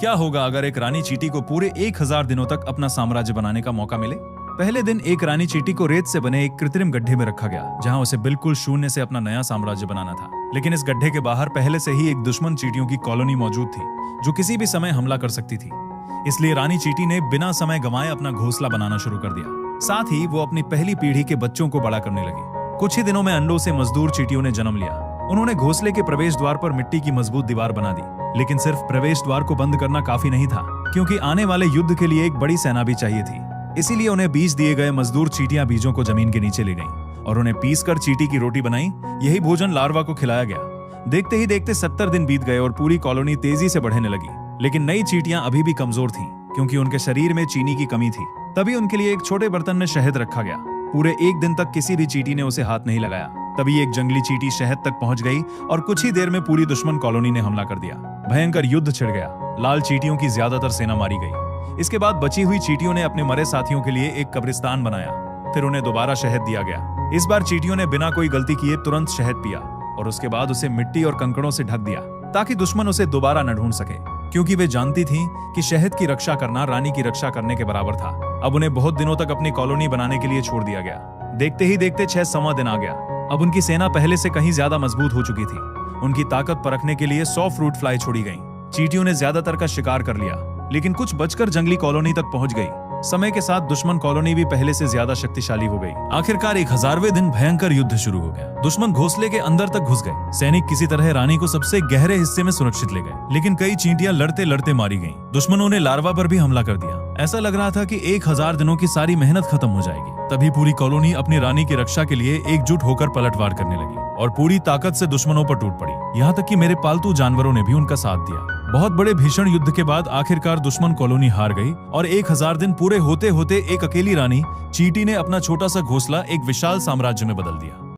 क्या होगा अगर एक रानी चींटी को पूरे 1000 दिनों तक अपना साम्राज्य बनाने का मौका मिले? पहले दिन एक रानी चींटी को रेत से बने एक कृत्रिम गड्ढे में रखा गया, जहां उसे बिल्कुल शून्य से अपना नया साम्राज्य बनाना था। लेकिन इस गड्ढे के बाहर पहले से ही एक दुश्मन चींटियों की कॉलोनी मौजूद थी, जो किसी भी समय हमला कर सकती थी। इसलिए रानी चींटी ने बिना समय गंवाए अपना घोंसला बनाना शुरू कर दिया। साथ ही वो अपनी पहली पीढ़ी के बच्चों को बड़ा करने लगी। कुछ ही दिनों में अंडों से मजदूर चींटियों ने जन्म लिया। उन्होंने घोंसले के प्रवेश द्वार पर मिट्टी की मजबूत दीवार बना दी। लेकिन सिर्फ प्रवेश द्वार को बंद करना काफी नहीं था, क्योंकि आने वाले युद्ध के लिए एक बड़ी सेना भी चाहिए थी। इसीलिए उन्हें बीज दिए गए मजदूर चींटियां बीजों को जमीन के नीचे ले गईं और उन्हें पीसकर चींटी की रोटी बनाई। यही भोजन लार्वा को खिलाया गया। देखते ही देखते 70 दिन बीत गए और पूरी कॉलोनी तेजी से बढ़ने लगी। लेकिन नई चींटियां अभी भी कमजोर थीं, क्योंकि उनके शरीर में चीनी की कमी थी। तभी उनके लिए एक छोटे बर्तन में शहद रखा गया। पूरे एक दिन तक किसी भी चींटी ने उसे हाथ नहीं लगाया। तभी एक जंगली चींटी शहद तक पहुंच गई और कुछ ही देर में पूरी दुश्मन कॉलोनी ने हमला कर दिया। भयंकर युद्ध छिड़ गया। लाल चींटियों की ज्यादातर सेना मारी गई। इसके बाद बची हुई चींटियों ने अपने मरे साथियों के लिए एक कब्रिस्तान बनाया। फिर उन्हें दोबारा शहद दिया गया। इस बार चींटियों ने बिना कोई गलती किए तुरंत शहद पिया और उसके बाद उसे मिट्टी और कंकड़ों से ढक दिया, ताकि दुश्मन उसे दोबारा न ढूंढ सके, क्योंकि वे जानती थीं कि शहद की रक्षा करना रानी की रक्षा करने के बराबर था। अब उन्हें बहुत दिनों तक अपनी कॉलोनी बनाने के लिए छोड़ दिया गया। देखते ही देखते 6वां दिन आ गया। अब उनकी सेना पहले से कहीं ज्यादा मजबूत हो चुकी थी। उनकी ताकत परखने के लिए 100 फ्रूट फ्लाई छोड़ी गईं। चींटियों ने ज्यादातर का शिकार कर लिया, लेकिन कुछ बचकर जंगली कॉलोनी तक पहुंच गई। समय के साथ दुश्मन कॉलोनी भी पहले से ज्यादा शक्तिशाली हो गई। आखिरकार 1000वें दिन भयंकर युद्ध शुरू हो गया। दुश्मन घोंसले के अंदर तक घुस गए। सैनिक किसी तरह रानी को सबसे गहरे हिस्से में सुरक्षित ले गए, लेकिन कई चींटियां लड़ते लड़ते मारी गईं। दुश्मनों ने लार्वा पर भी हमला कर दिया। ऐसा लग रहा था कि 1000 दिनों की सारी मेहनत खत्म हो जाएगी। तभी पूरी कॉलोनी अपनी रानी की रक्षा के लिए एकजुट होकर पलटवार करने लगी और पूरी ताकत से दुश्मनों पर टूट पड़ी। यहाँ तक कि मेरे पालतू जानवरों ने भी उनका साथ दिया। बहुत बड़े भीषण युद्ध के बाद आखिरकार दुश्मन कॉलोनी हार गई और 1000 दिन पूरे होते होते एक अकेली रानी चींटी ने अपना छोटा सा घोंसला एक विशाल साम्राज्य में बदल दिया।